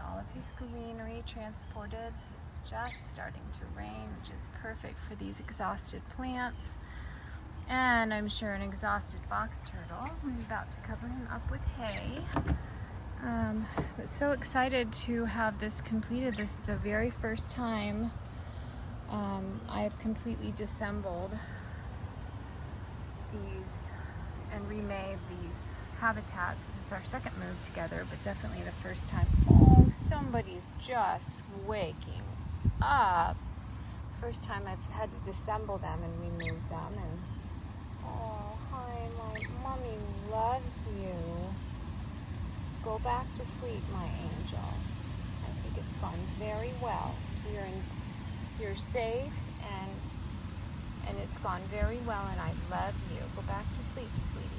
all of his greenery transported. It's just starting to rain, which is perfect for these exhausted plants. And I'm sure an exhausted box turtle. I'm about to cover him up with hay. But so excited to have this completed. This is the very first time I have completely disassembled these and remade these habitats. This is our second move together, but definitely the first time. Oh, somebody's just waking up. First time I've had to disassemble them and remove them. And oh, hi, my mommy loves you. Go back to sleep, my angel. I think it's gone very well. You're safe, and it's gone very well, and I love you. Go back to sleep, sweetie.